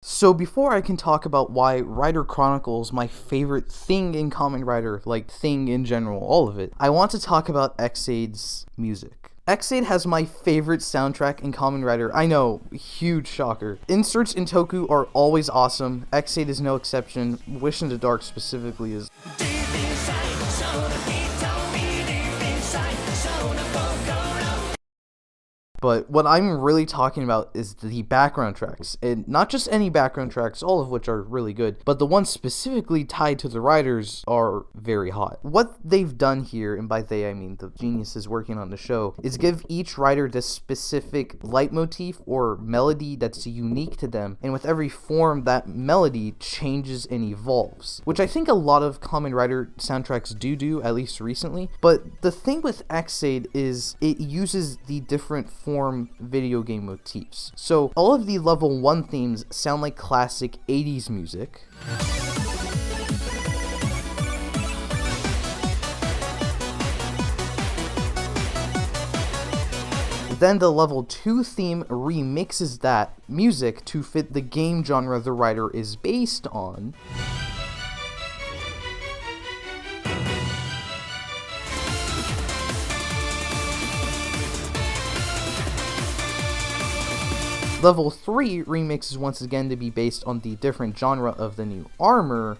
So before I can talk about why Rider Chronicle is my favorite thing in Kamen Rider, like thing in general, all of it, I want to talk about Ex-Aid's music. Ex-Aid has my favorite soundtrack in Kamen Rider. I know, huge shocker. Inserts in Toku are always awesome. Ex-Aid is no exception. Wish in the Dark specifically is. But what I'm really talking about is the background tracks, and not just any background tracks, all of which are really good, but the ones specifically tied to the riders are very hot. What they've done here, and by they I mean the geniuses working on the show, is give each rider this specific leitmotif or melody that's unique to them, and with every form that melody changes and evolves, which I think a lot of Kamen Rider soundtracks do, at least recently. But the thing with Ex-Aid is it uses the different form video game motifs. So all of the level 1 themes sound like classic 80s music. Then the level 2 theme remixes that music to fit the game genre the rider is based on. Level 3 remixes once again to be based on the different genre of the new armor.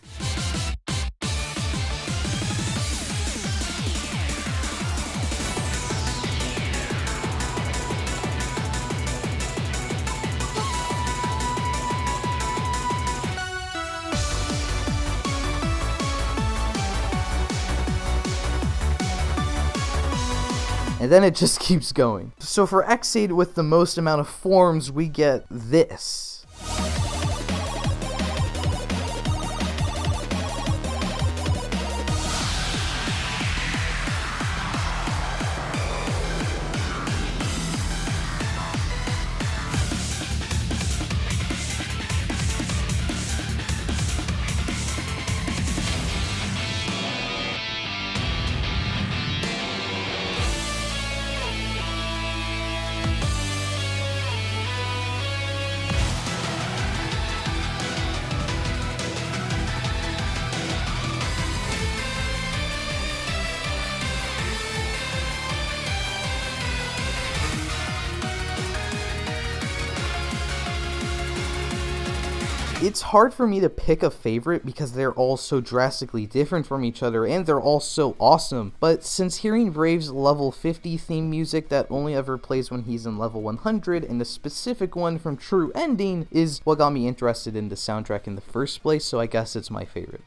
And then it just keeps going. So for Ex-Aid with the most amount of forms, we get this. It's hard for me to pick a favorite because they're all so drastically different from each other and they're all so awesome, but since hearing Brave's level 50 theme music that only ever plays when he's in level 100 and the specific one from True Ending is what got me interested in the soundtrack in the first place, so I guess it's my favorite.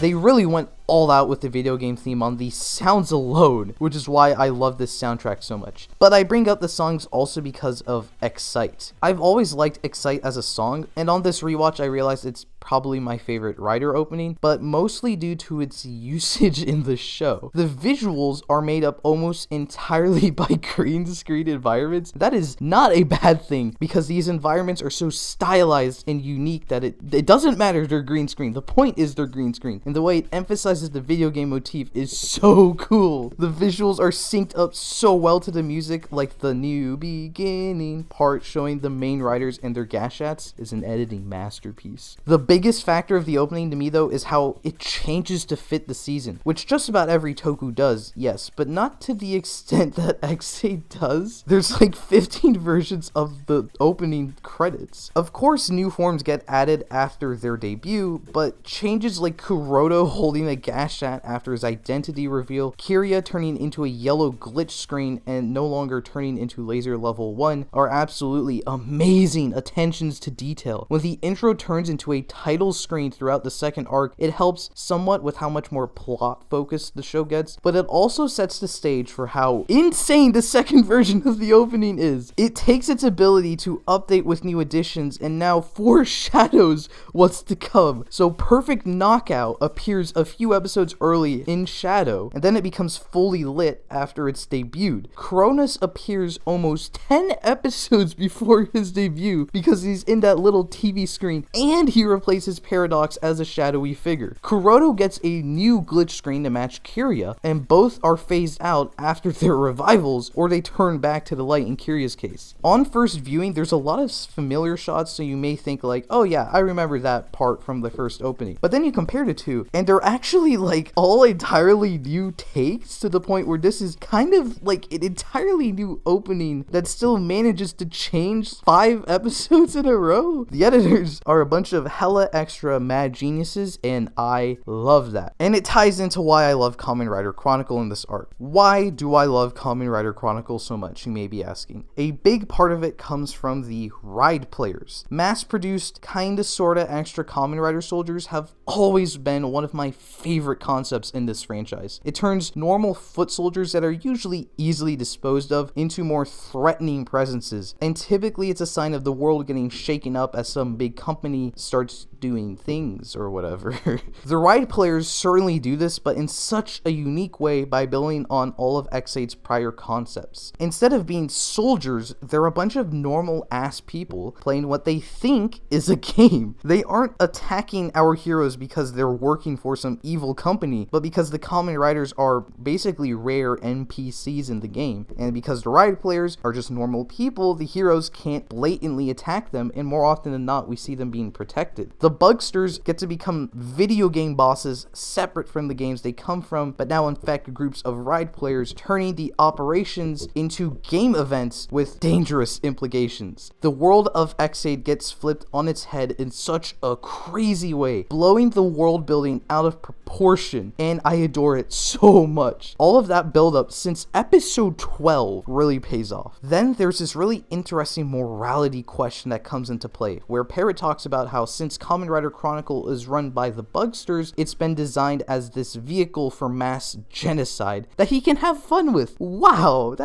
They really went all out with the video game theme on the sounds alone, which is why I love this soundtrack so much. But I bring up the songs also because of Excite. I've always liked Excite as a song, and on this rewatch I realized it's probably my favorite Rider opening, but mostly due to its usage in the show. The visuals are made up almost entirely by green screen environments. That is not a bad thing, because these environments are so stylized and unique that it doesn't matter they're green screen. The point is they're green screen, and the way it emphasizes the video game motif is so cool. The visuals are synced up so well to the music, like the new beginning part showing the main riders and their gashats is an editing masterpiece. The biggest factor of the opening to me though is how it changes to fit the season, which just about every toku does, yes, but not to the extent that Ex-Aid does. There's like 15 versions of the opening credits. Of course new forms get added after their debut, but changes like Kuroto holding a gashat after his identity reveal, Kiria turning into a yellow glitch screen and no longer turning into laser level 1 are absolutely amazing attentions to detail. When the intro turns into a title screen throughout the second arc, it helps somewhat with how much more plot focused the show gets, but it also sets the stage for how insane the second version of the opening is. It takes its ability to update with new additions and now foreshadows what's to come. So Perfect Knockout appears a few episodes early in shadow, and then it becomes fully lit after its debuted. Cronus appears almost 10 episodes before his debut because he's in that little TV screen, and he replaces Paradox as a shadowy figure. Kuroto gets a new glitch screen to match Kiria, and both are phased out after their revivals, or they turn back to the light in Kiria's case. On first viewing, there's a lot of familiar shots, so you may think like, oh yeah, I remember that part from the first opening. But then you compare the two, and they're actually like all entirely new takes, to the point where this is kind of like an entirely new opening that still manages to change 5 episodes in a row. The editors are a bunch of hella extra mad geniuses, and I love that. And it ties into why I love Kamen Rider Chronicle in this arc. Why do I love Kamen Rider Chronicle so much, you may be asking? A big part of it comes from the ride players. Mass-produced, kinda sorta extra Kamen Rider soldiers have always been one of my favorite concepts in this franchise. It turns normal foot soldiers that are usually easily disposed of into more threatening presences, and typically it's a sign of the world getting shaken up as some big company starts doing things or whatever. The ride players certainly do this, but in such a unique way by building on all of Ex-Aid's prior concepts. Instead of being soldiers, they're a bunch of normal ass people playing what they think is a game. They aren't attacking our heroes because they're working for some evil company, but because the Kamen Riders are basically rare NPCs in the game, and because the ride players are just normal people, the heroes can't blatantly attack them, and more often than not we see them being protected. The Bugsters get to become video game bosses separate from the games they come from, but now infect groups of ride players, turning the operations into game events with dangerous implications. The world of Ex-Aid gets flipped on its head in such a crazy way, blowing the world building out of proportion, and I adore it so much. All of that build up since episode 12 really pays off. Then there's this really interesting morality question that comes into play, where Parrot talks about how since Kamen Rider Chronicle is run by the Bugsters, it's been designed as this vehicle for mass genocide that he can have fun with. Wow,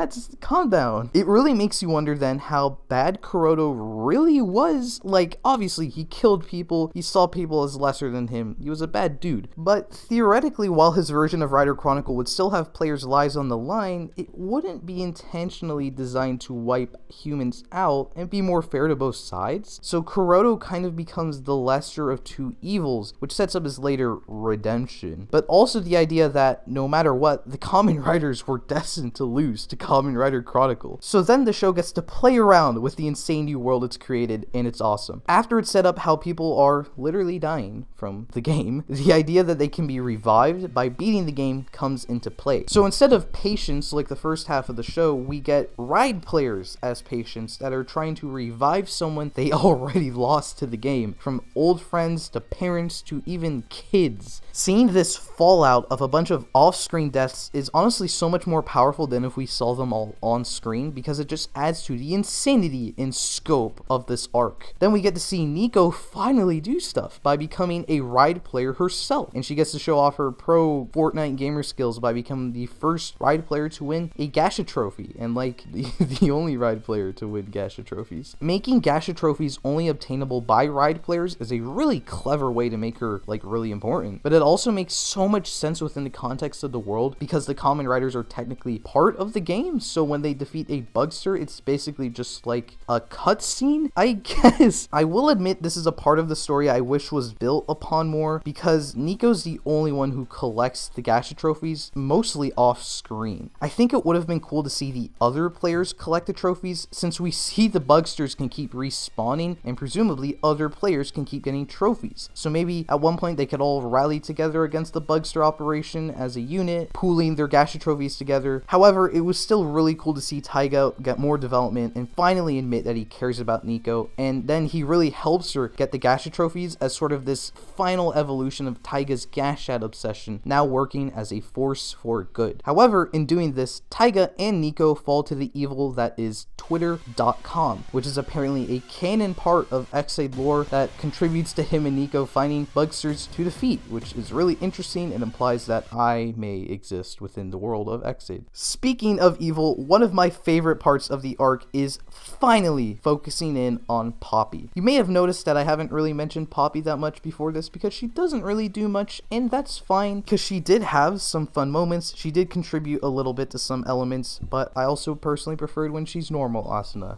calm down. It really makes you wonder then how bad Kuroto really was. Like, obviously he killed people, he saw people as lesser than him, he was a bad dude. But theoretically, while his version of Rider Chronicle would still have players' lives on the line, it wouldn't be intentionally designed to wipe humans out and be more fair to both sides. So Kuroto kind of becomes the lesser of two evils, which sets up his later redemption. But also the idea that no matter what, the Kamen Riders were destined to lose to Kamen Rider Chronicle. So then the show gets to play around with the insane new world it's created, and it's awesome. After it's set up how people are literally dying from the game, the idea that they can be revived by beating the game comes into play. So instead of patients like the first half of the show, we get ride players as patients that are trying to revive someone they already lost to the game, from old friends to parents to even kids. Seeing this fallout of a bunch of off-screen deaths is honestly so much more powerful than if we saw them all on screen, because it just adds to the insanity and scope of this arc. Then we get to see Nico finally do stuff by becoming a ride player herself, and she gets to show off her pro Fortnite gamer skills by becoming the first ride player to win a Gacha trophy, and like the only ride player to win Gacha trophies. Making Gacha trophies only obtainable by ride players is a really clever way to make her like really important, but it also makes so much sense within the context of the world because the Kamen Riders are technically part of the game, so when they defeat a Bugster, it's basically just like a cutscene, I guess. I will admit this is a part of the story I wish was built upon more, because Nico's the only one who collects the Gacha trophies, mostly off screen. I think it would have been cool to see the other players collect the trophies, since we see the Bugsters can keep respawning, and presumably other players can keep getting trophies. So maybe at one point they could all rally together against the Bugster operation as a unit, pooling their Gacha trophies together. However, it was still really cool to see Taiga get more development and finally admit that he cares about Nico, and then he really helps her get the Gacha trophies as sort of this final evolution of Taiga's Gashat obsession, now working as a force for good. However, in doing this, Taiga and Nico fall to the evil that is Twitter.com, which is apparently a canon part of Ex-Aid lore that contributes to him and Nico finding Bugsters to defeat, which is really interesting and implies that I may exist within the world of Ex-Aid. Speaking of evil, one of my favorite parts of the arc is finally focusing in on Poppy. You may have noticed that I haven't really mentioned Poppy that much before this because she doesn't really do much, and and that's fine, because she did have some fun moments. She did contribute a little bit to some elements, but I also personally preferred when she's normal Asuna.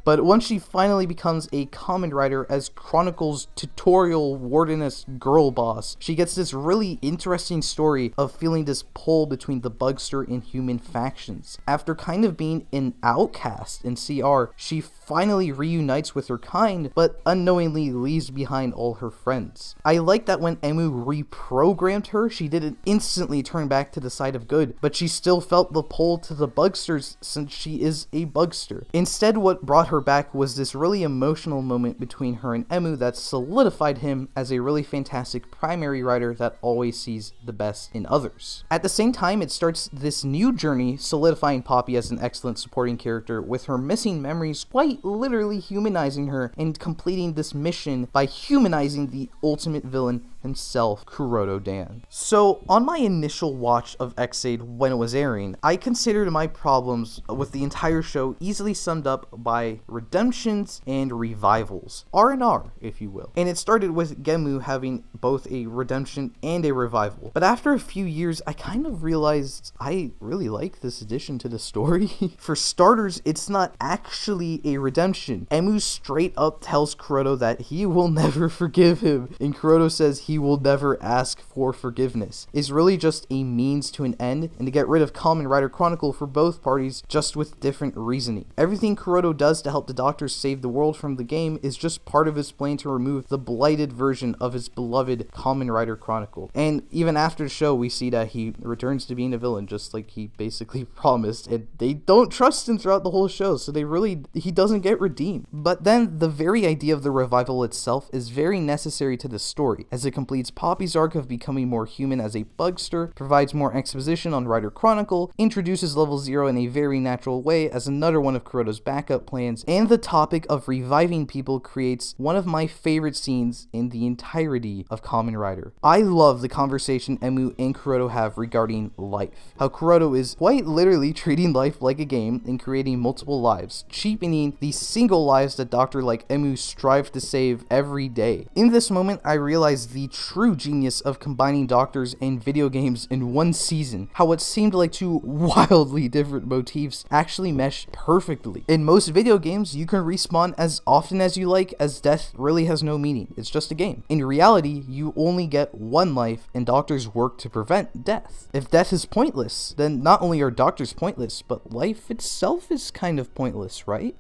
But once she finally becomes a Kamen Rider as Chronicle's tutorial wardeness girl boss, she gets this really interesting story of feeling this pull between the Bugster and human factions. After kind of being an outcast in CR, she finally reunites with her kind, but unknowingly leaves behind all her friends. I like that when Emu reprogrammed her, she didn't instantly turn back to the side of good, but she still felt the pull to the Bugsters since she is a Bugster. Instead, what brought her back was this really emotional moment between her and Emu that solidified him as a really fantastic primary rider that always sees the best in others. At the same time, it starts this new journey solidifying Poppy as an excellent supporting character, with her missing memories quite literally humanizing her and completing this mission by humanizing the ultimate villain himself, Kuroto Dan. So, on my initial watch of Ex-Aid when it was airing, I considered my problems with the entire show easily summed up by redemptions and revivals. R&R, if you will. And it started with Gemu having both a redemption and a revival. But after a few years, I kind of realized I really like this addition to the story. For starters, it's not actually a redemption. Emu straight up tells Kuroto that he will never forgive him, and Kuroto says he will never ask for forgiveness. It's really just a means to an end, and to get rid of Kamen Rider Chronicle for both parties, just with different reasoning. Everything Kuroto does to help the doctors save the world from the game is just part of his plan to remove the blighted version of his beloved Kamen Rider Chronicle. And even after the show, we see that he returns to being a villain, just like he basically promised, and they don't trust him throughout the whole show, so he doesn't get redeemed. But then, the very idea of the revival itself is very necessary to the story, as it completes Poppy's arc of becoming more human as a Bugster, provides more exposition on Rider Chronicle, introduces Level 0 in a very natural way as another one of Kuroto's backup plans, and the topic of reviving people creates one of my favorite scenes in the entirety of Kamen Rider. I love the conversation Emu and Kuroto have regarding life. How Kuroto is quite literally treating life like a game and creating multiple lives, cheapening the single lives that Doctor like Emu strive to save every day. In this moment, I realized the true genius of combining doctors and video games in one season, how what seemed like two wildly different motifs actually mesh perfectly. In most video games, you can respawn as often as you like, as death really has no meaning, it's just a game. In reality, you only get one life, and doctors work to prevent death. If death is pointless, then not only are doctors pointless, but life itself is kind of pointless, right?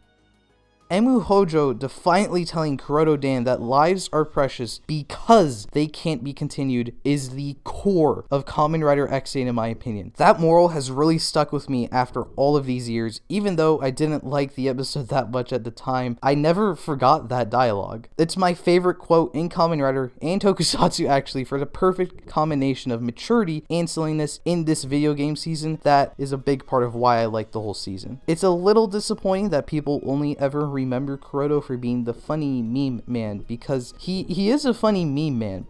Emu Hojo defiantly telling Kuroto Dan that lives are precious because they can't be continued is the core of Kamen Rider Ex-Aid in my opinion. That moral has really stuck with me after all of these years. Even though I didn't like the episode that much at the time, I never forgot that dialogue. It's my favorite quote in Kamen Rider and tokusatsu actually, for the perfect combination of maturity and silliness in this video game season. That is a big part of why I like the whole season. It's a little disappointing that people only ever remember Kuroto for being the funny meme man, because he is a funny meme man.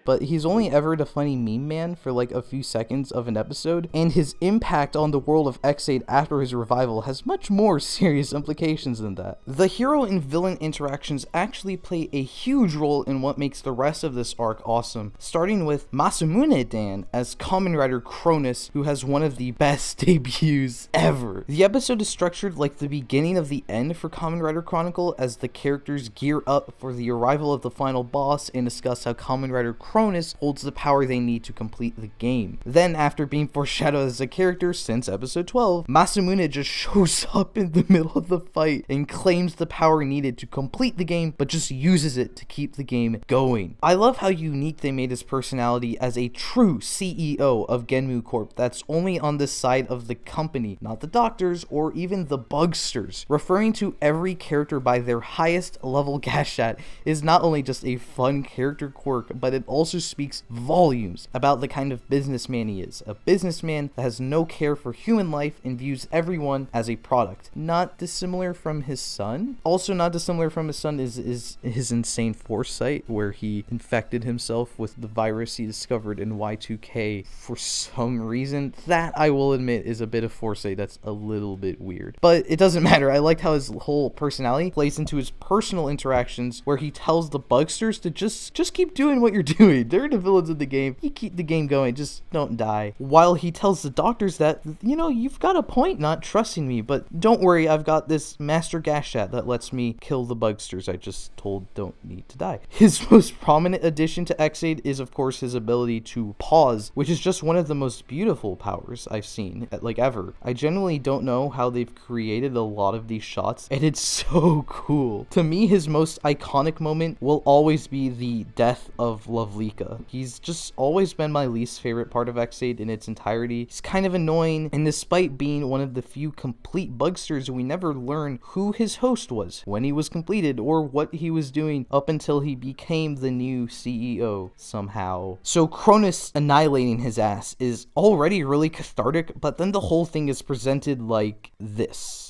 But he's only ever the funny meme man for like a few seconds of an episode, and his impact on the world of Ex-Aid after his revival has much more serious implications than that. The hero and villain interactions actually play a huge role in what makes the rest of this arc awesome, starting with Masamune Dan as Kamen Rider Cronus, who has one of the best debuts ever. The episode is structured like the beginning of the end for Kamen Rider Chronicle, as the characters gear up for the arrival of the final boss and discuss how Kamen Rider Cronus holds the power they need to complete the game. Then, after being foreshadowed as a character since episode 12, Masamune just shows up in the middle of the fight and claims the power needed to complete the game, but just uses it to keep the game going. I love how unique they made his personality as a true CEO of Genmu Corp that's only on the side of the company, not the doctors or even the bugsters. Referring to every character by their highest level gashat is not only just a fun character quirk, but it also speaks volumes about the kind of businessman he is. A businessman that has no care for human life and views everyone as a product. Not dissimilar from his son. Also not dissimilar from his son is his insane foresight, where he infected himself with the virus he discovered in Y2K for some reason. That, I will admit, is a bit of foresight that's a little bit weird. But it doesn't matter. I liked how his whole personality plays into his personal interactions, where he tells the bugsters to just keep doing what you're doing. doing? They're the villains of the game. You keep the game going, just don't die. While he tells the doctors that, you know, you've got a point not trusting me, but don't worry, I've got this Master Gashat that lets me kill the bugsters I just told don't need to die. His most prominent addition to Ex-Aid is, of course, his ability to pause, which is just one of the most beautiful powers I've seen, like, ever. I genuinely don't know how they've created a lot of these shots, and it's so cool. To me, his most iconic moment will always be the death of Lovlika. He's just always been my least favorite part of Ex-Aid in its entirety. He's kind of annoying, and despite being one of the few complete bugsters, we never learn who his host was, when he was completed, or what he was doing up until he became the new CEO somehow. So Cronus annihilating his ass is already really cathartic, but then the whole thing is presented like this.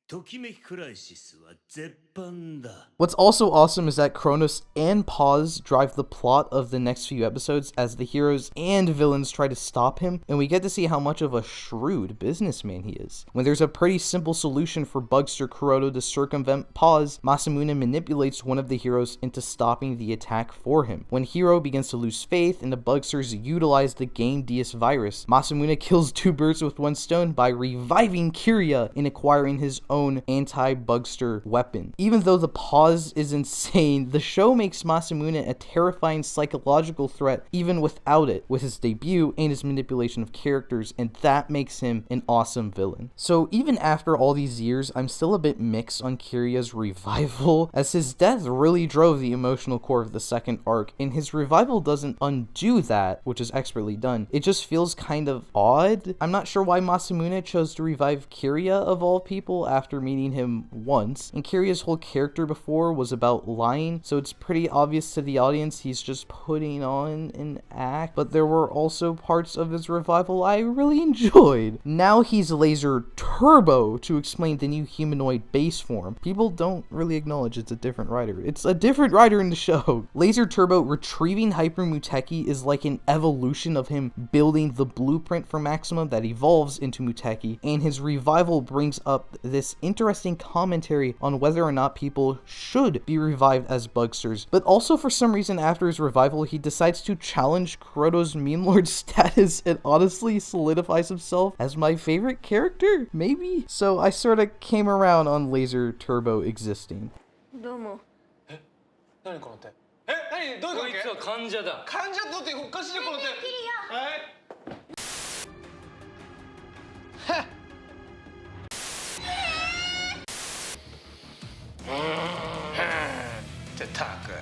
ときめきクライシスは絶版だ。 What's also awesome is that Cronus and Pause drive the plot of the next few episodes as the heroes and villains try to stop him, and we get to see how much of a shrewd businessman he is. When there's a pretty simple solution for Bugster Kuroto to circumvent Pause, Masamune manipulates one of the heroes into stopping the attack for him. When Hero begins to lose faith and the Bugsters utilize the Gamedeus virus, Masamune kills two birds with one stone by reviving Kirya and acquiring his own anti-Bugster weapon. Even though the pause is insane, the show makes Masamune a terrifying psychological threat even without it, with his debut and his manipulation of characters, and that makes him an awesome villain. So even after all these years, I'm still a bit mixed on Kirya's revival, as his death really drove the emotional core of the second arc, and his revival doesn't undo that, which is expertly done. It just feels kind of odd. I'm not sure why Masamune chose to revive Kirya of all people after meeting him once, and Kirya's whole character before was about lying, so it's pretty obvious to the audience he's just putting on an act, but there were also parts of his revival I really enjoyed. Now he's Laser Turbo to explain the new humanoid base form. People don't really acknowledge it's a different rider. It's a different rider in the show. Laser Turbo retrieving Hyper Muteki is like an evolution of him building the blueprint for Maximum that evolves into Muteki, and his revival brings up this interesting commentary on whether or not people should be revived as bugsters, but also for some reason after his revival he decides to challenge Kuroto's meme lord status and honestly solidifies himself as my favorite character, maybe? So I sorta came around on Laser Turbo existing. どうも。え、何この手。え、何どういう関係？こいつは患者だ。患者だっておかしいよこの手。はい。はっ。ってたく。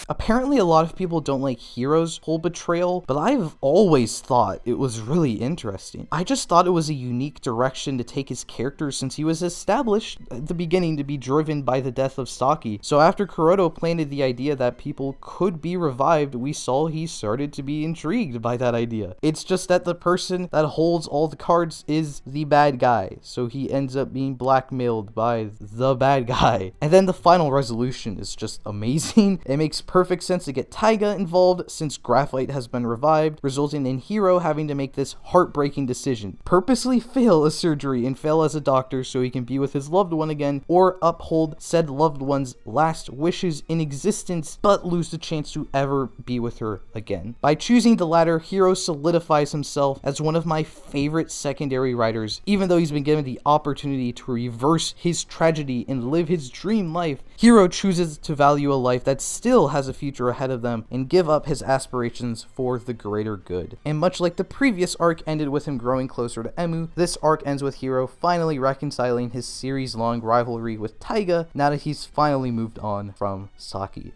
Apparently a lot of people don't like Hero's whole betrayal, but I've always thought it was really interesting. I just thought it was a unique direction to take his character since he was established at the beginning to be driven by the death of Saki. So after Kuroto planted the idea that people could be revived, we saw he started to be intrigued by that idea. It's just that the person that holds all the cards is the bad guy, so he ends up being blackmailed by the bad guy. And then the final resolution is just amazing. It makes perfect sense to get Taiga involved since Graphite has been revived, resulting in Hero having to make this heartbreaking decision: purposely fail a surgery and fail as a doctor so he can be with his loved one again, or uphold said loved one's last wishes in existence but lose the chance to ever be with her again. By choosing the latter, Hero solidifies himself as one of my favorite secondary writers. Even though he's been given the opportunity to reverse his tragedy and live his dream life, Hero chooses to value a life that still has a future ahead of them and give up his aspirations for the greater good. And much like the previous arc ended with him growing closer to Emu, this arc ends with Hero finally reconciling his series-long rivalry with Taiga now that he's finally moved on from Saki.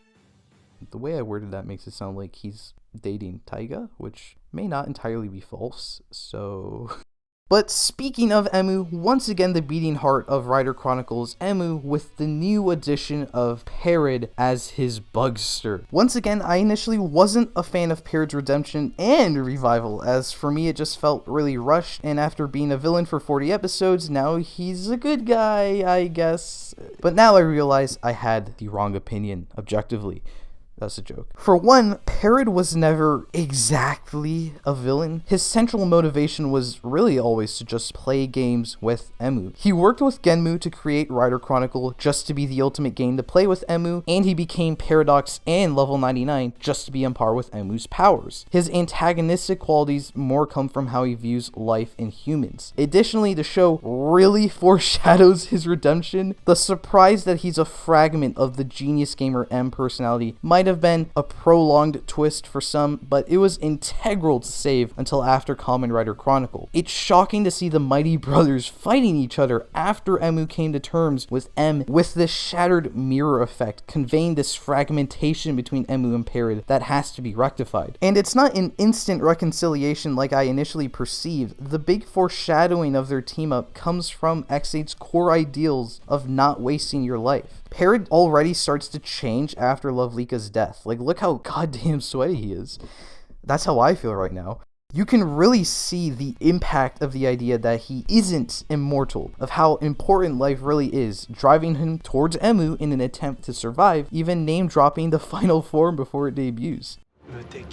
The way I worded that makes it sound like he's dating Taiga, which may not entirely be false, so... But speaking of Emu, once again the beating heart of Rider Chronicles, Emu, with the new addition of Parrot as his bugster. Once again, I initially wasn't a fan of Parrot's redemption and revival, as for me it just felt really rushed, and after being a villain for 40 episodes, now he's a good guy, I guess. But now I realize I had the wrong opinion, objectively. That's a joke. For one, Parrot was never exactly a villain. His central motivation was really always to just play games with Emu. He worked with Genmu to create Rider Chronicle just to be the ultimate game to play with Emu, and he became Paradox and Level 99 just to be on par with Emu's powers. His antagonistic qualities more come from how he views life and humans. Additionally, the show really foreshadows his redemption. The surprise that he's a fragment of the Genius Gamer M personality might have been a prolonged twist for some, but it was integral to save until after Kamen Rider Chronicle. It's shocking to see the mighty brothers fighting each other after Emu came to terms with M, with this shattered mirror effect, conveying this fragmentation between Emu and Parrot that has to be rectified. And it's not an instant reconciliation like I initially perceived. The big foreshadowing of their team up comes from Ex-Aid's core ideals of not wasting your life. Parrot already starts to change after Lovelika's death. Like, look how goddamn sweaty he is. That's how I feel right now. You can really see the impact of the idea that he isn't immortal, of how important life really is, driving him towards Emu in an attempt to survive, even name-dropping the final form before it debuts.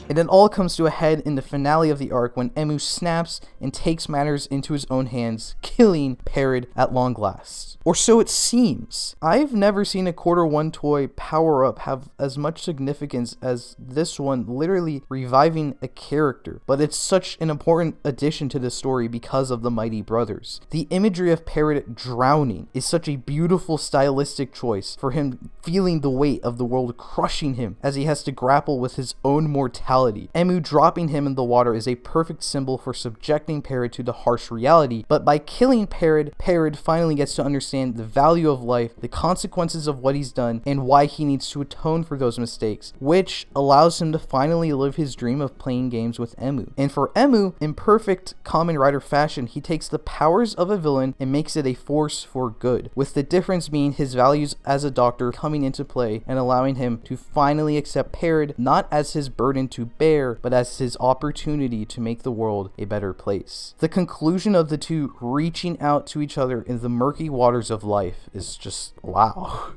And it all comes to a head in the finale of the arc when Emu snaps and takes matters into his own hands, killing Parrot at long last. Or so it seems. I've never seen a Quarter 1 toy power-up have as much significance as this one, literally reviving a character. But it's such an important addition to the story because of the mighty brothers. The imagery of Parrot drowning is such a beautiful stylistic choice for him feeling the weight of the world crushing him as he has to grapple with his own mortality. Emu dropping him in the water is a perfect symbol for subjecting Parrot to the harsh reality, but by killing Parrot, Parrot finally gets to understand the value of life, the consequences of what he's done, and why he needs to atone for those mistakes, which allows him to finally live his dream of playing games with Emu. And for Emu, in perfect Kamen Rider fashion, he takes the powers of a villain and makes it a force for good, with the difference being his values as a doctor coming into play and allowing him to finally accept Parrot not as his burden to bear, but as his opportunity to make the world a better place. The conclusion of the two reaching out to each other in the murky waters of life is just wow.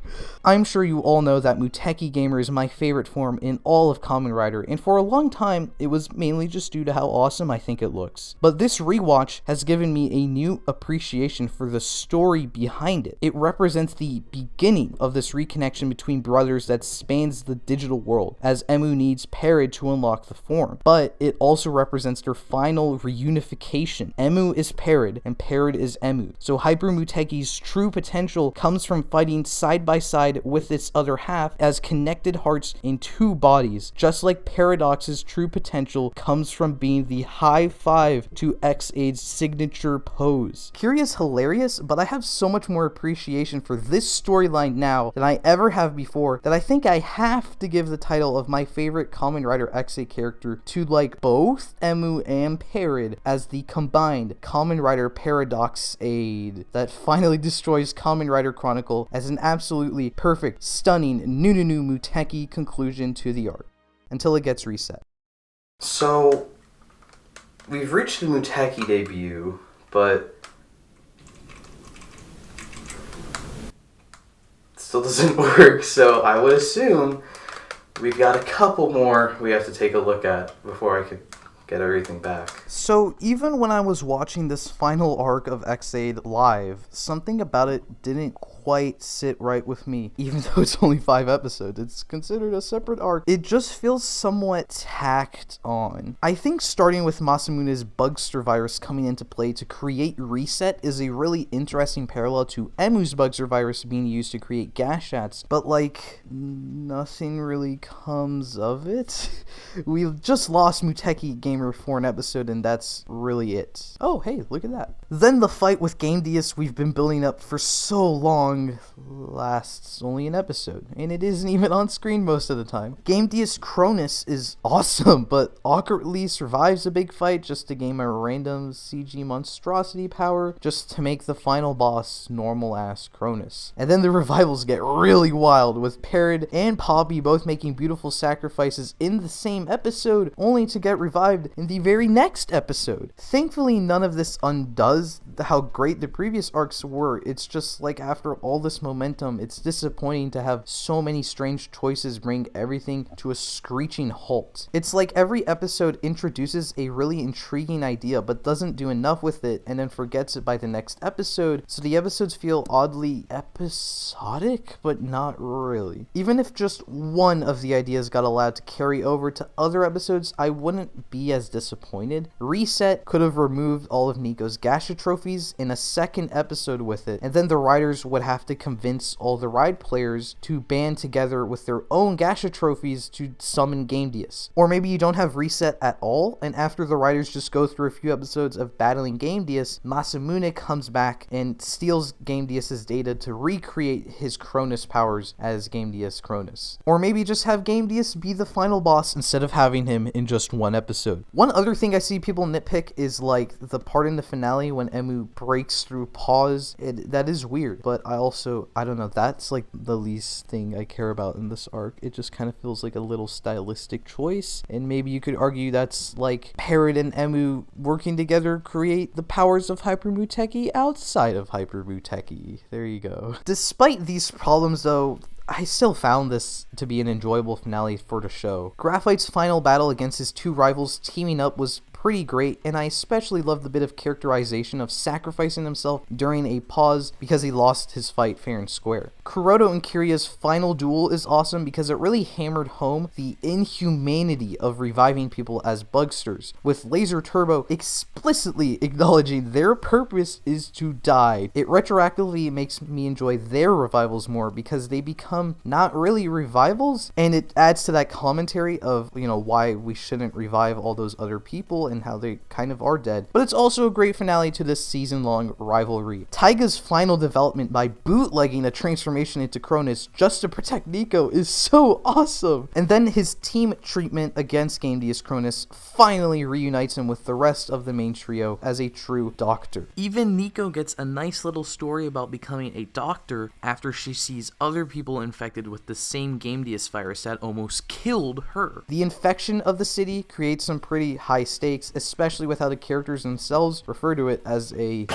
I'm sure you all know that Muteki Gamer is my favorite form in all of Kamen Rider, and for a long time it was mainly just due to how awesome I think it looks. But this rewatch has given me a new appreciation for the story behind it. It represents the beginning of this reconnection between brothers that spans the digital world, as Emu needs Parrot to unlock the form. But it also represents their final reunification. Emu is Parrot and Parrot is Emu. So Hyper Muteki's true potential comes from fighting side by side with its other half as connected hearts in two bodies, just like Paradox's true potential comes from being the high five to Ex-Aid's signature pose. Curious, hilarious, but I have so much more appreciation for this storyline now than I ever have before that I think I have to give the title of my favorite Kamen Rider Ex-Aid character to like both Emu and Parrot as the combined Kamen Rider Paradox Aid that finally destroys Kamen Rider Chronicle as an absolutely perfect, stunning, new Muteki conclusion to the arc, until it gets reset. So, we've reached the Muteki debut, but it still doesn't work, so I would assume we've got a couple more we have to take a look at before I could get everything back. So even when I was watching this final arc of Ex-Aid live, something about it didn't quite sit right with me. Even though it's only 5 episodes, it's considered a separate arc. It just feels somewhat tacked on. I think starting with Masamune's Bugster virus coming into play to create Reset is a really interesting parallel to Emu's Bugster virus being used to create Gashats, but like, nothing really comes of it. We've just lost Muteki Gamer for an episode and that's really it. Oh hey, look at that. Then the fight with Gamedeus we've been building up for so long lasts only an episode, and it isn't even on screen most of the time. Gamedeus Cronus is awesome, but awkwardly survives a big fight just to gain a random CG monstrosity power just to make the final boss normal-ass Cronus. And then the revivals get really wild, with Parrot and Poppy both making beautiful sacrifices in the same episode, only to get revived in the very next episode. Thankfully, none of this undoes how great the previous arcs were. It's just like after all this momentum, it's disappointing to have so many strange choices bring everything to a screeching halt. It's like every episode introduces a really intriguing idea but doesn't do enough with it and then forgets it by the next episode, so the episodes feel oddly episodic, but not really. Even if just one of the ideas got allowed to carry over to other episodes, I wouldn't be as disappointed. Reset could have removed all of Nico's gacha trophies in a second episode with it, and then the writers would have to convince all the ride players to band together with their own gacha trophies to summon Gamedeus. Or maybe you don't have Reset at all, and after the writers just go through a few episodes of battling Gamedeus, Masamune comes back and steals Gamedeus' data to recreate his Cronus powers as Gamedeus Cronus. Or maybe just have Gamedeus be the final boss instead of having him in just one episode. One other thing I see people nitpick is like the part in the finale when Emu breaks through pause. That is weird, but I don't know, that's like the least thing I care about in this arc. It just kind of feels like a little stylistic choice, and maybe you could argue that's like Parrot and Emu working together create the powers of Hyper Muteki outside of Hyper Muteki. There you go. Despite these problems though, I still found this to be an enjoyable finale for the show. Graphite's final battle against his two rivals teaming up was pretty great, and I especially loved the bit of characterization of sacrificing himself during a pause because he lost his fight fair and square. Kuroto and Kiria's final duel is awesome because it really hammered home the inhumanity of reviving people as bugsters, with Laser Turbo explicitly acknowledging their purpose is to die. It retroactively makes me enjoy their revivals more because they become not really revivals, and it adds to that commentary of, you know, why we shouldn't revive all those other people and how they kind of are dead. But it's also a great finale to this season-long rivalry. Taiga's final development by bootlegging a transformation into Cronus just to protect Nico is so awesome! And then his team treatment against Gamedeus Cronus finally reunites him with the rest of the main trio as a true doctor. Even Nico gets a nice little story about becoming a doctor after she sees other people infected with the same Gamedeus virus that almost killed her. The infection of the city creates some pretty high stakes, especially with how the characters themselves refer to it as a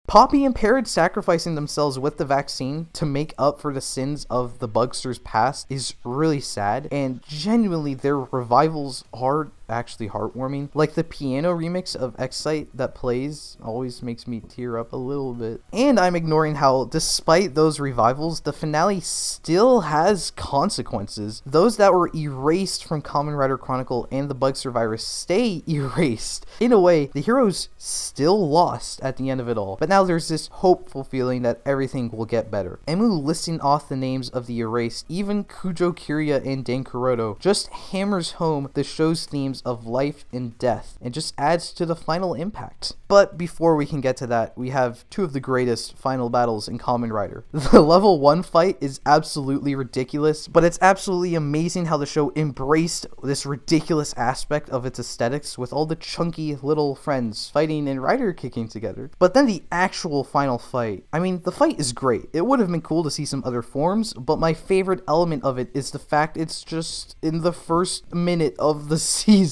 Poppy and Parrot sacrificing themselves with the vaccine to make up for the sins of the Bugsters' past is really sad, and genuinely their revivals are actually heartwarming. Like the piano remix of Ex-Aid that plays always makes me tear up a little bit. And I'm ignoring how, despite those revivals, the finale still has consequences. Those that were erased from Kamen Rider Chronicle and the Bugster virus stay erased. In a way, the heroes still lost at the end of it all, but now there's this hopeful feeling that everything will get better. Emu listing off the names of the erased, even Kujo Kiria and Dan Kuroto, just hammers home the show's themes of life and death and just adds to the final impact. But before we can get to that, we have two of the greatest final battles in Kamen Rider. The level 1 fight is absolutely ridiculous, but it's absolutely amazing how the show embraced this ridiculous aspect of its aesthetics with all the chunky little friends fighting and rider kicking together. But then the actual final fight, I mean, the fight is great. It would have been cool to see some other forms, but my favorite element of it is the fact it's just in the first minute of the season.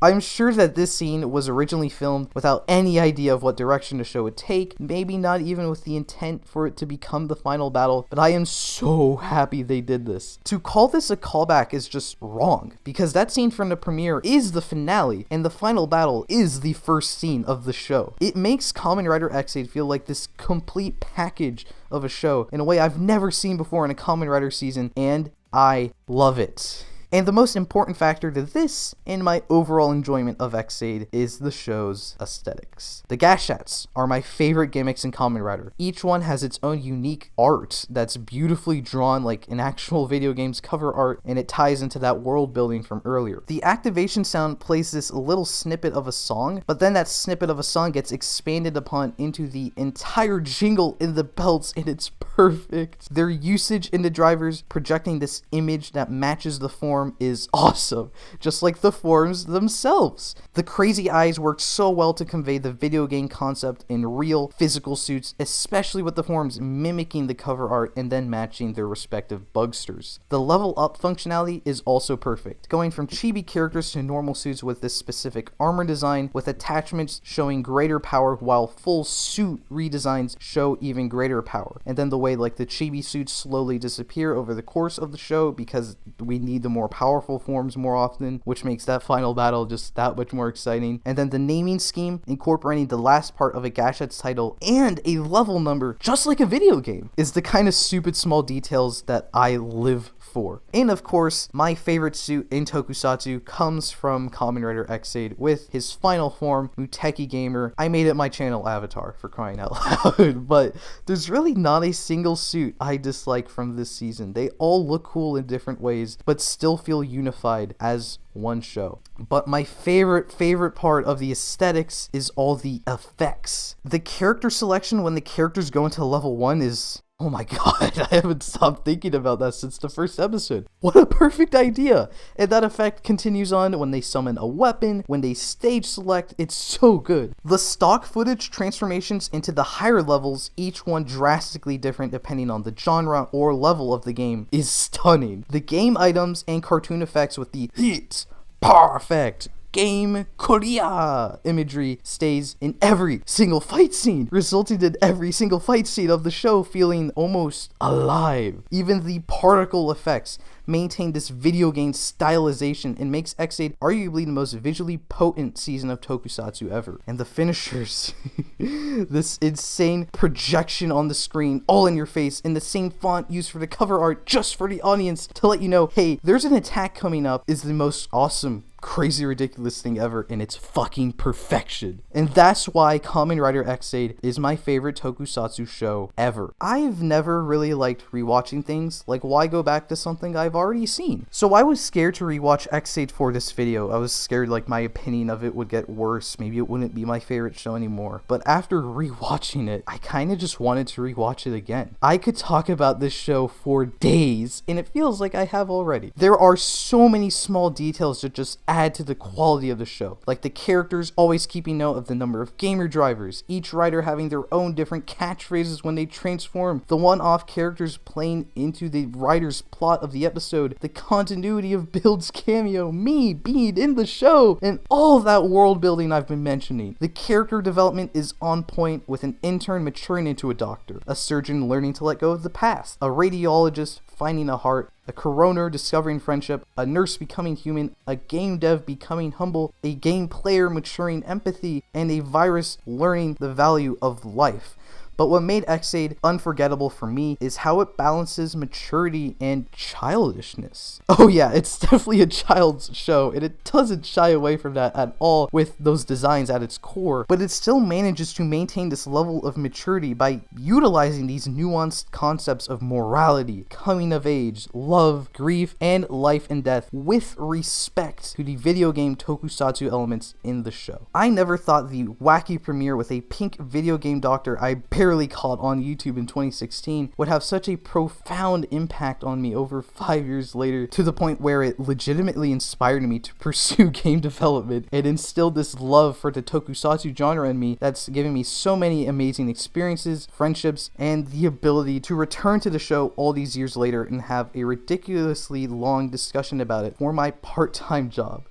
I'm sure that this scene was originally filmed without any idea of what direction the show would take, maybe not even with the intent for it to become the final battle, but I am so happy they did this. To call this a callback is just wrong, because that scene from the premiere is the finale, and the final battle is the first scene of the show. It makes Kamen Rider Ex-Aid feel like this complete package of a show in a way I've never seen before in a Kamen Rider season, and I love it. And the most important factor to this and my overall enjoyment of Ex-Aid is the show's aesthetics. The Gashats are my favorite gimmicks in Kamen Rider. Each one has its own unique art that's beautifully drawn like an actual video game's cover art, and it ties into that world building from earlier. The activation sound plays this little snippet of a song, but then that snippet of a song gets expanded upon into the entire jingle in the belts, and it's perfect. Their usage in the drivers, projecting this image that matches the form, is awesome, just like the forms themselves. The crazy eyes work so well to convey the video game concept in real physical suits, especially with the forms mimicking the cover art and then matching their respective bugsters. The level up functionality is also perfect, going from chibi characters to normal suits with this specific armor design, with attachments showing greater power while full suit redesigns show even greater power. And then the way like the chibi suits slowly disappear over the course of the show because we need the more powerful forms more often, which makes that final battle just that much more exciting. And then the naming scheme, incorporating the last part of a Gashet's title and a level number, just like a video game, is the kind of stupid small details that I live for. And of course, my favorite suit in tokusatsu comes from Kamen Rider Ex-Aid with his final form, Muteki Gamer. I made it my channel avatar, for crying out loud, but there's really not a single suit I dislike from this season. They all look cool in different ways, but still feel unified as one show. But my favorite part of the aesthetics is all the effects. The character selection when the characters go into level 1 is, oh my god, I haven't stopped thinking about that since the first episode. What a perfect idea! And that effect continues on when they summon a weapon, when they stage select, it's so good. The stock footage transformations into the higher levels, each one drastically different depending on the genre or level of the game, is stunning. The game items and cartoon effects with the hits, perfect, game Korea imagery stays in every single fight scene, resulting in every single fight scene of the show feeling almost alive. Even the particle effects maintain this video game stylization and makes Ex-Aid arguably the most visually potent season of tokusatsu ever. And the finishers, this insane projection on the screen, all in your face, in the same font used for the cover art just for the audience to let you know, hey, there's an attack coming up, is the most awesome, crazy ridiculous thing ever, in its fucking perfection. And that's why Kamen Rider Ex-Aid is my favorite tokusatsu show ever. I've never really liked rewatching things, like why go back to something I've already seen? So I was scared to rewatch Ex-Aid for this video. I was scared like my opinion of it would get worse, maybe it wouldn't be my favorite show anymore. But after rewatching it, I kinda just wanted to rewatch it again. I could talk about this show for days, and it feels like I have already. There are so many small details that just add to the quality of the show, like the characters always keeping note of the number of gamer drivers, each rider having their own different catchphrases when they transform, the one-off characters playing into the writer's plot of the episode, the continuity of Build's cameo, me being in the show, and all that world building I've been mentioning. The character development is on point, with an intern maturing into a doctor, a surgeon learning to let go of the past, a radiologist finding a heart, a coroner discovering friendship, a nurse becoming human, a game dev becoming humble, a game player maturing empathy, and a virus learning the value of life. But what made Ex-Aid unforgettable for me is how it balances maturity and childishness. Oh yeah, it's definitely a child's show, and it doesn't shy away from that at all with those designs at its core, but it still manages to maintain this level of maturity by utilizing these nuanced concepts of morality, coming of age, love, grief, and life and death with respect to the video game tokusatsu elements in the show. I never thought the wacky premiere with a pink video game doctor I barely caught on YouTube in 2016 would have such a profound impact on me over 5 years later, to the point where it legitimately inspired me to pursue game development and instilled this love for the tokusatsu genre in me that's given me so many amazing experiences, friendships, and the ability to return to the show all these years later and have a ridiculously long discussion about it for my part-time job.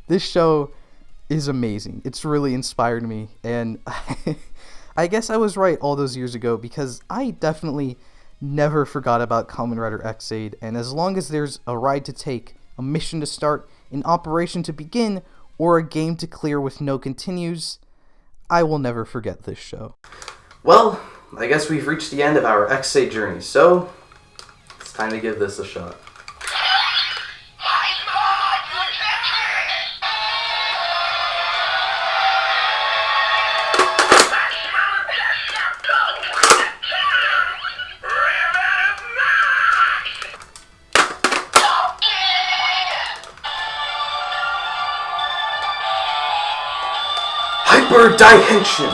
This show is amazing. It's really inspired me, and I guess I was right all those years ago, because I definitely never forgot about Kamen Rider Ex-Aid, and as long as there's a ride to take, a mission to start, an operation to begin, or a game to clear with no continues, I will never forget this show. Well, I guess we've reached the end of our Ex-Aid journey, so it's time to give this a shot. Hyper Dimension!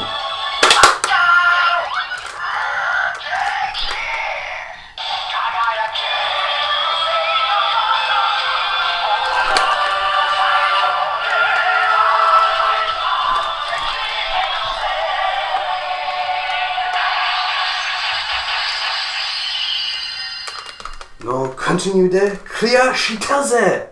No, continue de clear shitaze!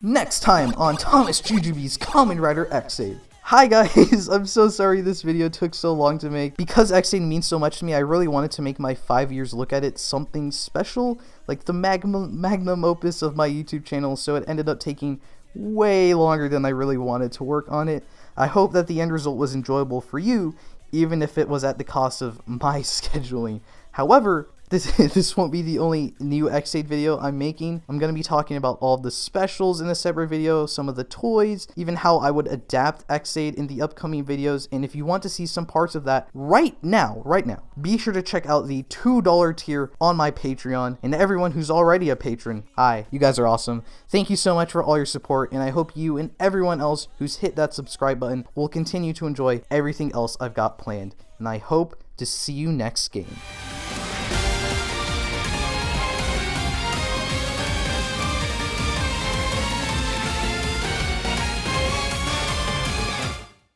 Next time on thomasjujube's Kamen Rider Ex-Aid. Hi guys, I'm so sorry this video took so long to make. Because Ex-Aid means so much to me, I really wanted to make my 5 years look at it something special, like the magnum opus of my YouTube channel, so it ended up taking way longer than I really wanted to work on it. I hope that the end result was enjoyable for you, even if it was at the cost of my scheduling. However, this won't be the only new Ex-Aid video I'm making. I'm going to be talking about all of the specials in a separate video, some of the toys, even how I would adapt Ex-Aid in the upcoming videos. And if you want to see some parts of that right now, be sure to check out the $2 tier on my Patreon. And to everyone who's already a patron, hi, you guys are awesome. Thank you so much for all your support, and I hope you and everyone else who's hit that subscribe button will continue to enjoy everything else I've got planned. And I hope to see you next game.